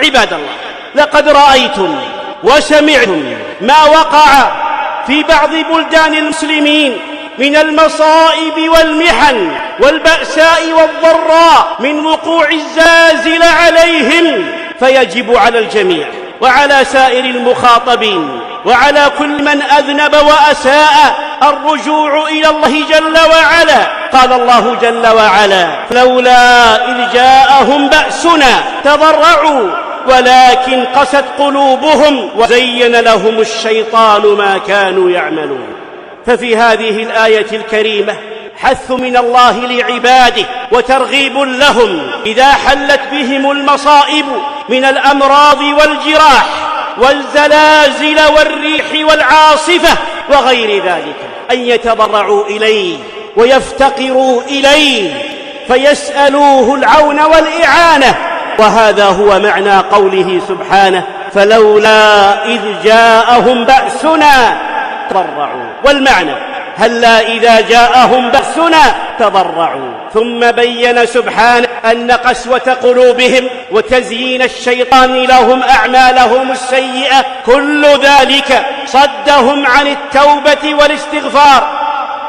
عباد الله، لقد رأيتم وسمعتم ما وقع في بعض بلدان المسلمين من المصائب والمحن والبأساء والضراء من وقوع الزلازل عليهم، فيجب على الجميع وعلى سائر المخاطبين وعلى كل من أذنب وأساء الرجوع إلى الله جل وعلا. قال الله جل وعلا: لولا إذ جاءهم بأسنا تضرعوا ولكن قست قلوبهم وزين لهم الشيطان ما كانوا يعملون. ففي هذه الآية الكريمة حث من الله لعباده وترغيب لهم إذا حلت بهم المصائب من الأمراض والجراح والزلازل والريح والعاصفة وغير ذلك أن يتضرعوا إليه ويفتقروا إليه فيسألوه العون والإعانة. وهذا هو معنى قوله سبحانه: فلولا إذ جاءهم بأسنا تضرعوا. والمعنى: هلا إذا جاءهم بأسنا تضرعوا. ثم بين سبحانه أن قسوة قلوبهم وتزيين الشيطان لهم أعمالهم السيئة كل ذلك صدهم عن التوبة والاستغفار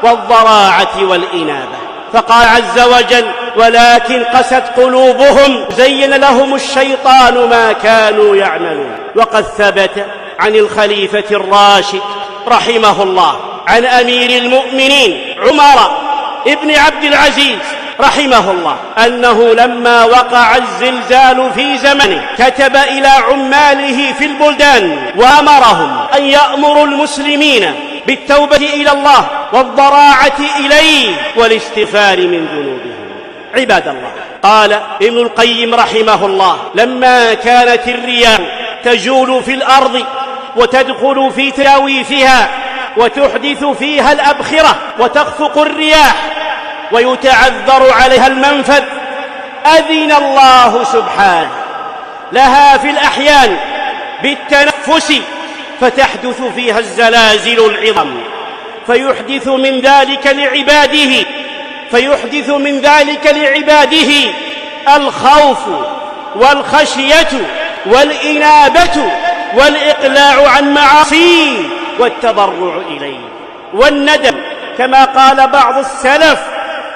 والضراعة والإنابة. فقال عز وجل: ولكن قست قلوبهم زين لهم الشيطان ما كانوا يعملون. وقد ثبت عن الخليفة الراشد رحمه الله عن أمير المؤمنين عمر ابن عبد العزيز رحمه الله أنه لما وقع الزلزال في زمنه كتب إلى عماله في البلدان وأمرهم أن يأمروا المسلمين بالتوبة إلى الله والضراعة إليه والاستغفار من ذنوبهم. عباد الله، قال ابن القيم رحمه الله: لما كانت الرياح تجول في الأرض وتدخل في تلاويفها وتحدث فيها الأبخرة وتخفق الرياح ويتعذر عليها المنفذ، أذن الله سبحانه لها في الأحيان بالتنفس فتحدث فيها الزلازل العظم، فيحدث من ذلك لعباده الخوف والخشية والإنابة والإقلاع عن معاصيه والتضرع إليه والندم، كما قال بعض السلف: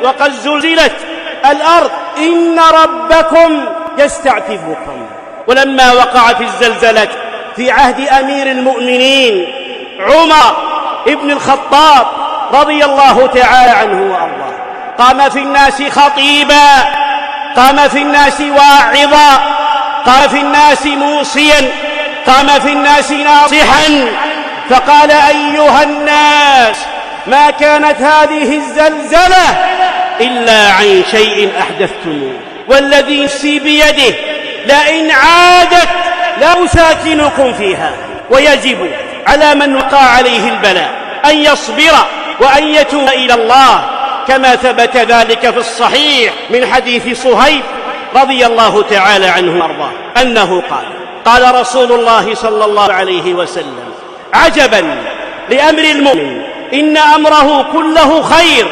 وقد زلزلت الأرض إن ربكم يستعتبكم. ولما وقعت الزلزلة في عهد أمير المؤمنين عمر ابن الخطاب رضي الله تعالى عنه وأرضاه، قام في الناس خطيبا، قام في الناس واعظا، قام في الناس موصيا، قام في الناس ناصحا، فقال: أيها الناس، ما كانت هذه الزلزلة إلا عن شيء أحدثتموه، والذي نفسي بيده لئن عادت لأساكنكم فيها. ويجب على من وقع عليه البلاء أن يصبر وأن يتوب إلى الله، كما ثبت ذلك في الصحيح من حديث صهيب رضي الله تعالى عنه وارضاه أنه قال رسول الله صلى الله عليه وسلم: عجبا لأمر المؤمن، إن أمره كله خير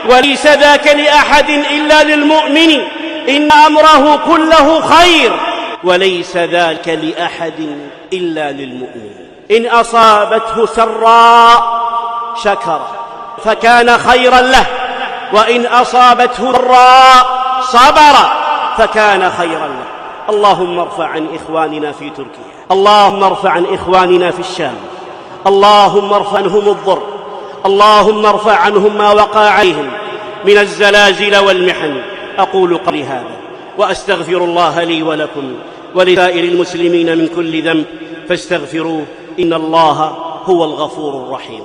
وليس ذاك لأحد إلا للمؤمن، إن أمره كله خير وليس ذاك لأحد إلا للمؤمن، إن أصابته سراء شكر فكان خيرا له، وإن أصابته ضراء صبر فكان خيرا له. اللهم ارفع عن إخواننا في تركيا، اللهم ارفع عن إخواننا في الشام، اللهم ارفع عنهم الضر، اللهم ارفع عنهم ما وقع عليهم من الزلازل والمحن. أقول قولي هذا وأستغفر الله لي ولكم ولسائر المسلمين من كل ذنب فاستغفروه، إن الله هو الغفور الرحيم.